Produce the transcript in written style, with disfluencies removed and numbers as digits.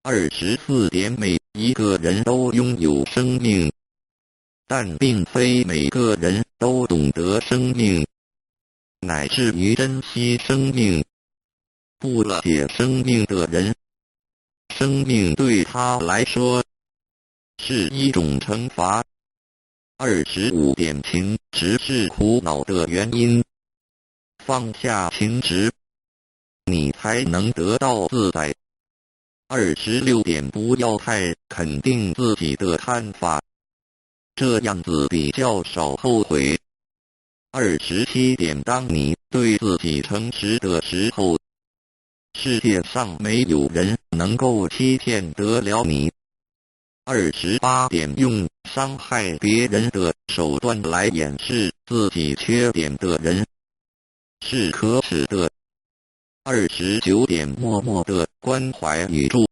24点，每一个人都拥有生命，但并非每个人都懂得生命，乃至于珍惜生命。不了解生命的人，生命对他来说是一种惩罚。25点，情执是苦恼的原因，放下情执，你才能得到自在。26点，不要太肯定自己的看法，这样子比较少后悔。27点，当你对自己诚实的时候，世界上没有人能够欺骗得了你。28点，用伤害别人的手段来掩饰自己缺点的人是可耻的。29点，默默的关怀与助